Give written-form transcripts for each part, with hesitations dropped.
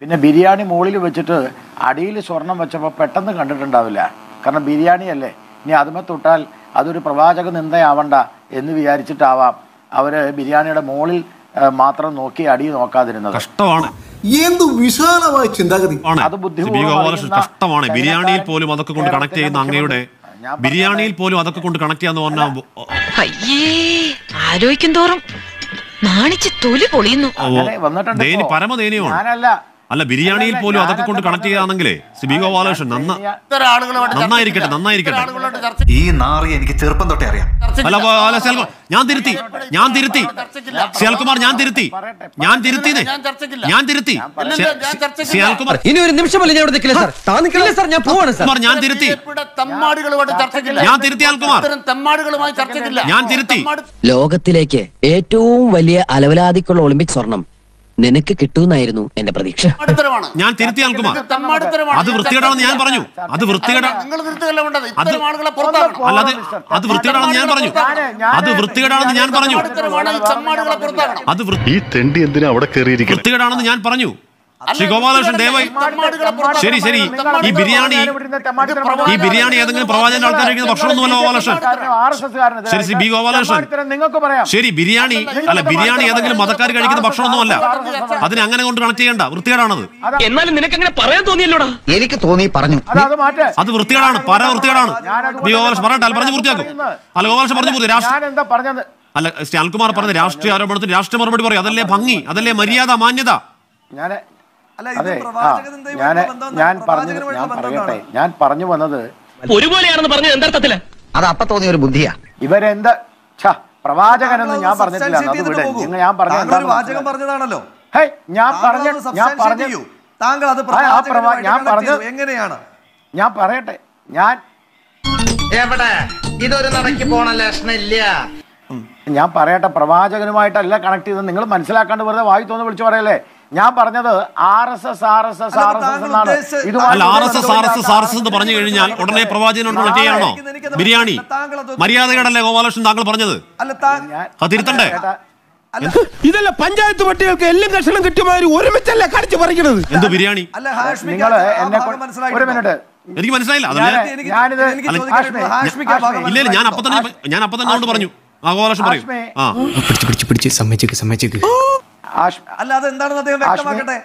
പിന്നെ ബിരിയാണി മുകളിൽ വെച്ചിട്ട് അടിയിൽ സ്വർണം വെച്ചപ്പോൾ പെട്ടെന്ന് കണ്ടിട്ടുണ്ടാവില്ല. കാരണം ബിരിയാണിയല്ലേ, ഇനി അതുമേ തൊട്ടാൽ അതൊരു പ്രവാചക നിന്ദയാവണ്ട എന്ന് വിചാരിച്ചിട്ടാവാം അവര് ബിരിയാണിയുടെ മുകളിൽ മാത്രം നോക്കി അടി നോക്കാതിരുന്നത്. കഷ്ടമാണ്. എന്ത് വിശാലമായ ചിന്താഗതി. അത് ബുദ്ധിമുട്ട്. കഷ്ടമാണ്. ബിരിയാണിയിൽ പോലും അതൊക്കെ കൊണ്ട് കണക്ട് ചെയ്യുന്ന അങ്ങയുടെ ബിരിയാണിയിൽ പോലും അതൊക്കെ കൊണ്ട് കണക്ട് ചെയ്യാന്ന് പറഞ്ഞാൽ ആലോചിക്കും തോറും നാണിച്ച് തൊലി പൊളിയുന്നു. പരമദയനീയമാണ്. അല്ല, ബിരിയാണിയിൽ പോലും അതൊക്കെ കൊണ്ട് കണക്ട് ചെയ്യാണെങ്കിലേ ബി ഗോപാലകൃഷ്ണൻ നന്നായിരിക്കട്ടെ. ഈ നാറി എനിക്ക് ചെറുപ്പം തൊട്ടേ അറിയാം. ഞാൻ തിരുത്തി ശിവകുമാർ, ഞാൻ തിരുത്തി ശിവകുമാർ, ഇനി ഒരു നിമിഷമല്ല ഞാൻ ഇവിടെ നിൽക്കില്ല സാർ. താൻ നിൽക്കില്ല സാർ, ഞാൻ പോവാണ് സാർ. ഞാൻ തിരുത്തി ലോകത്തിലേക്ക് ഏറ്റവും വലിയ അലവലാതിക്കുള്ള ഒളിമ്പിക് സ്വർണം നിനക്ക് കിട്ടുമെന്നായിരുന്നു എന്റെ പ്രതീക്ഷ. ഞാൻ തിരുത്തി അൽകുമാർ. അത് വൃത്തികേടാണെന്ന് ഞാൻ പറഞ്ഞു. അത് വൃത്തികേടാണെന്ന് ഞാൻ പറഞ്ഞു. ശ്രീ ഗോപാലകൃഷ്ണൻ ദയവായി ശരി ഈ ബിരിയാണി ഏതെങ്കിലും പ്രവാചകന്റെ ആൾക്കാർ കഴിക്കുന്ന ഭക്ഷണമൊന്നുമല്ല ഗോപാലകൃഷ്ണൻ. ശരി ശ്രീ ബി ഗോപാലകൃഷ്ണൻ, ശരി ബിരിയാണി ഏതെങ്കിലും മതക്കാർ കഴിക്കുന്ന ഭക്ഷണമൊന്നുമല്ല. അതിനെ അങ്ങനെ കൊണ്ട് കണക്ട് ചെയ്യണ്ട, വൃത്തികേടാണത്. എന്നാലും നിനക്ക് അങ്ങനെ പറയാൻ തോന്നിയല്ലോടാ. എനിക്ക് തോന്നി പറഞ്ഞു. അത് വൃത്തികേടാണ്, വൃത്തികേടാണ്. ബി ഗോപാലകൃഷ്ണൻ പറയട്ടെ, പറഞ്ഞു പൂർത്തിയാക്കും. അല്ല ഗോപാലകൃഷ്ണൻ പറഞ്ഞു പൂർത്തി. അല്ല അൽകുമാർ പറഞ്ഞ രാഷ്ട്രീയ ആരോപണത്തിന് രാഷ്ട്രീയ മറുപടി പറയും. അതല്ലേ ഭംഗി, അതല്ലേ മര്യാദ, മാന്യത. ഞാൻ പറഞ്ഞു വന്നത് ഒരുപോലെയാണെന്ന് പറഞ്ഞത് എന്തർത്ഥത്തില്? അത് അപ്പൊ തോന്നിയ ഒരു ബുദ്ധിയാ. ഇവരെന്താ പ്രവാചകനെന്ന് ഞാൻ പറഞ്ഞിട്ടില്ല. ഞാൻ പറഞ്ഞതാണല്ലോ. ഞാൻ പറയട്ടെ, ഇതൊരു നടക്കി പോണ ലക്ഷണില്ല. ഞാൻ പറയട്ടെ, പ്രവാചകനുമായിട്ടല്ല കണക്ട് ചെയ്തത്. നിങ്ങൾ മനസ്സിലാക്കാണ്ട് വെറുതെ വായി തോന്നി വിളിച്ചു പറയല്ലേ. ഞാൻ പറഞ്ഞത് RSS എന്നാണ്. RSS എന്ന് പറഞ്ഞു കഴിഞ്ഞാൽ ഉടനെ പ്രവാചകനോട് കണക്ട് ചെയ്യാണോ? ബിരിയാണി മര്യാദകേടല്ലേ ഗോപാലകൃഷ്ണൻ താങ്കൾ പറഞ്ഞത്? അത് തിരുത്തണ്ടേ? ഇതല്ല പഞ്ചായത്ത് പട്ടികൾക്ക് എല്ലാം കഷണം കിട്ടിയമാതിരി ഒരുമിച്ചല്ലേ കടിച്ചു പറിക്കണത്. എന്ത് ബിരിയാണി? നിങ്ങൾ ഒരു മിനിറ്റ്, എനിക്ക് മനസ്സിലായില്ല. ഇല്ല, ഞാൻ അപ്പൊ തന്നെ കൊണ്ട് പറഞ്ഞു. ഗോപാലകൃഷ്ണൻ പറയൂ. പിടിച്ച് സമ്മതിച്ചേക്ക്. അല്ല, അതെന്താണെന്ന് അദ്ദേഹം വ്യക്തമാക്കട്ടെ.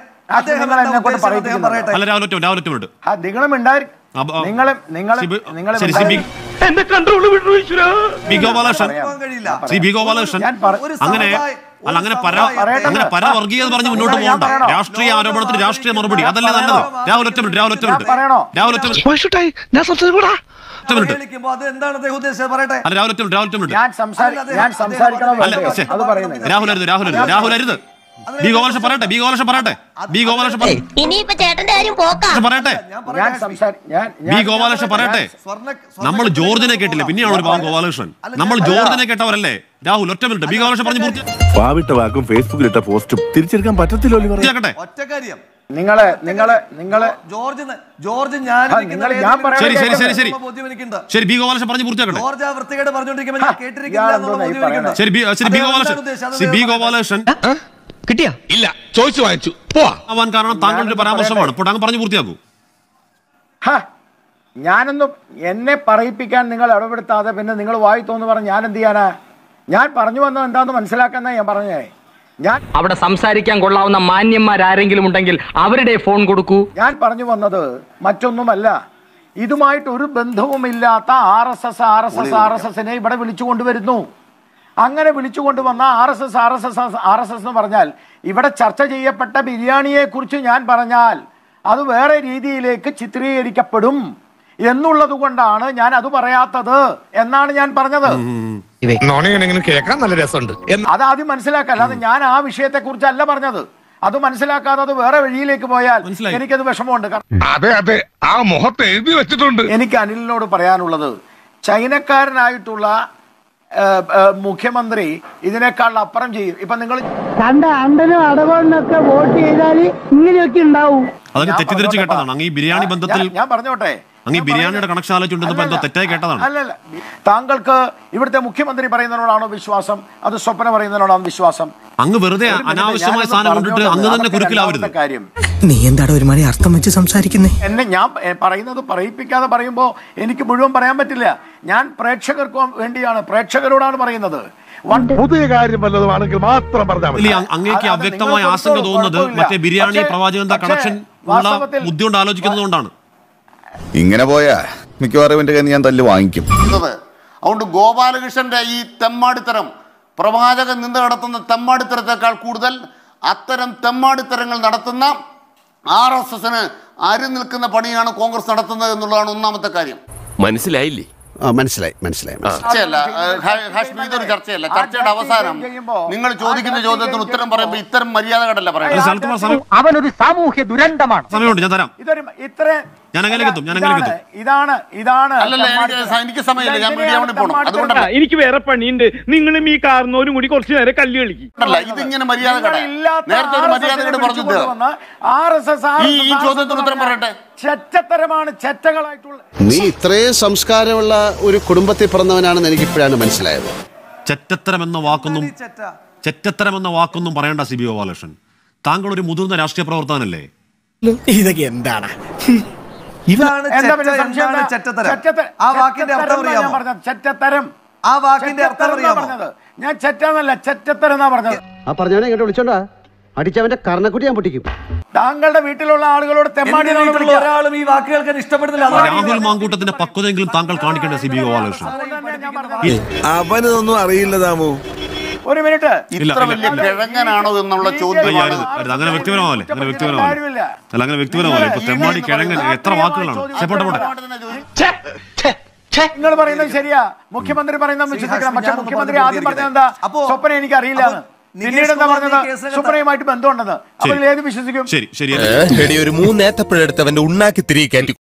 അങ്ങനെ പരവർഗീയത പറഞ്ഞ് മുന്നോട്ട് പോകണ്ട. രാഷ്ട്രീയ ആരോപണത്തിന് രാഷ്ട്രീയ മറുപടി, അതല്ലേ നല്ലത്. രാഹുൽ ഒറ്റ മിനിറ്റ് രാഹുൽ അരുത്. ബി ഗോപാലകൃഷ്ണൻ പറയട്ടെ. ബി ഗോപാലകൃഷ്ണൻ പറയട്ടെ. നമ്മൾ ജോർജിനെ കേട്ടില്ല, പിന്നെയാണ് ഒരു പാവം ഗോപാലകൃഷ്ണൻ. നമ്മൾ ജോർജിനെ കേട്ടവരല്ലേ. രാഹുൽ ഒറ്റ മിനിറ്റ്. ബി ഗോപാലകൃഷ്ണൻ പറഞ്ഞു പാവിട്ട വാക്കും ഫേസ്ബുക്കിലിട്ട പോസ്റ്റും തിരിച്ചെടുക്കാൻ പറ്റത്തില്ലോ. ഒറ്റ കാര്യം, നിങ്ങള് ജോർജ് ശരി ബി ഗോപാലകൃഷ്ണൻ പറഞ്ഞു പൂർത്തിയാക്കട്ടെ. ശരി ബി ഗോപാലകൃഷ്ണൻ കിട്ടിയാ ഇല്ല, ചോദിച്ചു വാങ്ങിച്ചു പോവാൻ കാരണം താങ്കളുടെ പരാമർശമാണ്. ഇപ്പോൾ താങ്കൾ പറഞ്ഞു പൂർത്തിയാക്കൂ. ഞാനൊന്നും എന്നെ പറയിപ്പിക്കാൻ നിങ്ങൾ ഇടപെടുത്താതെ പിന്നെ നിങ്ങൾ വായി തോന്നു പറഞ്ഞ് ഞാൻ എന്ത് ചെയ്യാനാ? ഞാൻ പറഞ്ഞു വന്നത് എന്താന്ന് മനസ്സിലാക്കാന്നാ ഞാൻ പറഞ്ഞേ. ഞാൻ അവിടെ സംസാരിക്കാൻ കൊള്ളാവുന്ന മാന്യന്മാരാരെങ്കിലും ഉണ്ടെങ്കിൽ അവരുടെ ഫോൺ കൊടുക്കൂ. ഞാൻ പറഞ്ഞു വന്നത് മറ്റൊന്നുമല്ല. ഇതുമായിട്ട് ഒരു ബന്ധവുമില്ലാത്ത RSS ഇവിടെ വിളിച്ചു കൊണ്ടുവരുന്നു. അങ്ങനെ വിളിച്ചു കൊണ്ടുവന്ന RSS എന്ന് പറഞ്ഞാൽ ഇവിടെ ചർച്ച ചെയ്യപ്പെട്ട ബിരിയാണിയെ കുറിച്ച് ഞാൻ പറഞ്ഞാൽ അത് വേറെ രീതിയിലേക്ക് ചിത്രീകരിക്കപ്പെടും എന്നുള്ളത് കൊണ്ടാണ് ഞാൻ അത് പറയാത്തത് എന്നാണ് ഞാൻ പറഞ്ഞത്. കേൾക്കാൻ നല്ല രസമുണ്ട്. അത് ആദ്യം മനസ്സിലാക്കാൻ, അല്ലാതെ ഞാൻ ആ വിഷയത്തെ കുറിച്ചല്ല പറഞ്ഞത്. അത് മനസ്സിലാക്കാതെ അത് വേറെ വഴിയിലേക്ക് പോയാൽ എനിക്കത് വിഷമമുണ്ട്. അതെ, ആ മുഖത്ത് എഴുതി വെച്ചിട്ടുണ്ട്. എനിക്ക് അനിലിനോട് പറയാനുള്ളത്, ചൈനക്കാരനായിട്ടുള്ള മുഖ്യമന്ത്രി ഇതിനേക്കാൾ അപ്പുറം ചെയ്യും. ഇപ്പൊ നിങ്ങൾ കണ്ട അണ്ടനും അടവണ്ണൊക്കെ വോട്ട് ചെയ്താൽ ഇങ്ങനെയൊക്കെ ഉണ്ടാവും. അതൊക്കെ തെറ്റിദ്ധരിച്ച് കേട്ടതാണ്. അങ്ങ് ഈ ബിരിയാണി ബന്ധത്തിൽ ഞാൻ പറഞ്ഞോട്ടെ, അങ്ങ് ഈ ബിരിയാണിയുടെ കണക്ഷൻ ആലോചിച്ചുകൊണ്ടിരുന്നപ്പോൾ എന്തോ തെറ്റായി കേട്ടതാണ്. അല്ലല്ല, താങ്കൾക്ക് ഇവിടുത്തെ മുഖ്യമന്ത്രി പറയുന്നതിനോടാണോ വിശ്വാസം, അത് സ്വപ്ന പറയുന്നതിനോടാണോ വിശ്വാസം? അങ്ങ് വെറുതെ അനാവശ്യമായ സാധനം കൊണ്ടിട്ട് അങ്ങ് തന്നെ കുരുക്കിലാവരുത്. കാര്യം നീ എന്താണ് ഒരുമാതിരി അർത്ഥം വെച്ച് സംസാരിക്കുന്നേ? എന്നെ ഞാൻ പറയുന്നത് പറയിപ്പിക്കാതെ പറയുമ്പോൾ എനിക്ക് മുഴുവൻ പറയാൻ പറ്റില്ല. ഞാൻ പ്രേക്ഷകർക്ക് വേണ്ടിയാണ്, പ്രേക്ഷകരോടാണ് പറയുന്നത്. പുതിയ കാര്യം വല്ലതുമാണെങ്കിൽ മാത്രം പറഞ്ഞാൽ മതി. അങ്ങേക്ക് അവ്യക്തമായ ആശങ്ക തോന്നുന്നത് മറ്റേ ബിരിയാണി പ്രവാചകന്റെ കണക്ഷൻ ഉള്ള ബുദ്ധി കൊണ്ട് ആലോചിക്കുന്നതുകൊണ്ടാണ്. ഇങ്ങനെ പോയാ മിക്കവാറും എന്റെ കയ്യിൽ ഞാൻ തല്ല് വാങ്ങിക്കും. അതുകൊണ്ട് ഗോപാലകൃഷ്ണന്റെ ഈ തെമ്മാടിത്തരം, പ്രവാചകൻ നിന്ന് നടത്തുന്ന തെമ്മാടിത്തരത്തെക്കാൾ കൂടുതൽ അത്തരം തെമ്മാടിത്തരങ്ങൾ നടത്തുന്ന RSSന് അരി നിൽക്കുന്ന പണിയാണ് കോൺഗ്രസ് നടത്തുന്നത് എന്നുള്ളതാണ് ഒന്നാമത്തെ കാര്യം. മനസ്സിലായില്ലേ? മനസ്സിലായി. ചർച്ചയല്ല ഹാഷ്മി, ഇതൊരു ചർച്ചയല്ല. ചർച്ചയുടെ അവസാനം നിങ്ങൾ ചോദിക്കുന്ന ചോദ്യത്തിന് ഉത്തരം പറയുമ്പോൾ ഇത്തരം മര്യാദകളല്ല പറയുന്നത്. അവനൊരു സാമൂഹ്യ ദുരന്തമാണ്. സമയമുണ്ട്, ഞാൻ തരാം. ഞാൻ അങ്ങനെ എത്തും. ഇതാണ് അല്ലല്ല, എനിക്ക് സമയമില്ല, ഞാൻ മീഡിയ പോകണം. അതുകൊണ്ടല്ല, എനിക്ക് വേറെ പണിയുണ്ട്. നിങ്ങളും ഈ കാരണവരും കൂടി കുറച്ചു നേരം കല്ല് കളിക്കും. ഇതിങ്ങനെ മര്യാദകട. നേരത്തെ ഒരു മര്യാദകട് പറഞ്ഞിട്ട് ഈ ചോദ്യത്തിന് ഉത്തരം പറയട്ടെ. ചെറ്റത്തരമാണ്, ചെറ്റകളായിട്ടുള്ള. നീ ഇത്രയും സംസ്കാരമുള്ള ഒരു കുടുംബത്തിൽ പിറന്നവനാണെന്ന് എനിക്ക് ഇപ്പോഴാണ് മനസ്സിലായത്. ചെറ്റത്തരമെന്ന വാക്കൊന്നും പറയേണ്ട CB ഗോപാലകൃഷ്ണൻ. താങ്കൾ ഒരു മുതിർന്ന രാഷ്ട്രീയ പ്രവർത്തകനല്ലേ? ഇതൊക്കെ എന്താണ്? ഇതാണ് ചെറ്റത്തരം. ആ വാക്കിന്റെ അർത്ഥം അറിയാമോ? ചെറ്റത്തരം. ആ വാക്കിന്റെ അർത്ഥം അറിയാമോ? ഞാൻ ചെറ്റെന്നല്ല, ചെറ്റത്തരം എന്നാ പറഞ്ഞത്. ആ പറഞ്ഞവനെ ഇങ്ങോട്ട് വിളിച്ചോണ്ടാ അടിച്ചവന്റെ കർണക്കുട്ടി ഞാൻ പൊട്ടിക്കും. താങ്കളുടെ വീട്ടിലുള്ള ആളുകളോട് തെമ്മാടി ഒരാളും ഈ വാക്കുകൾക്ക് ഇഷ്ടപ്പെടുന്നില്ല. രാഹുൽ മാങ്കൂട്ടത്തിന്റെ പക്വതയെങ്കിലും താങ്കൾ കാണിക്കേണ്ട CB ഗോപാലകൃഷ്ണൻ. അവനൊന്നും അറിയില്ല താമോ. ഒരു മിനിറ്റ്, ഇത്ര വലിയ കിഴങ്ങനാണോ എന്നുള്ള ചോദ്യം. അങ്ങനെ വ്യക്തിപരമാവല്ലേ? ഇപ്പൊ തെമ്മാടി, കിഴങ്ങൻ, എത്ര വാക്കുകളാണ്. നിങ്ങൾ പറയുന്നത് ശരിയാ, മുഖ്യമന്ത്രി പറയുന്നത് വിശ്വസിക്കണം. പക്ഷെ മുഖ്യമന്ത്രി ആദ്യം പറഞ്ഞത് എന്താ? സ്വപ്ന എനിക്ക് അറിയില്ല. പിന്നീട് എന്താ പറഞ്ഞത്? സ്വപ്നയുമായിട്ട് ബന്ധമുണ്ടെന്ന്. അപ്പോൾ ഏത് വിശ്വസിക്കും? ഒരു 3 ഏത്തപ്പഴെടുത്ത് അവന്റെ ഉണ്ണാക്കി തിരികെ കയറ്റി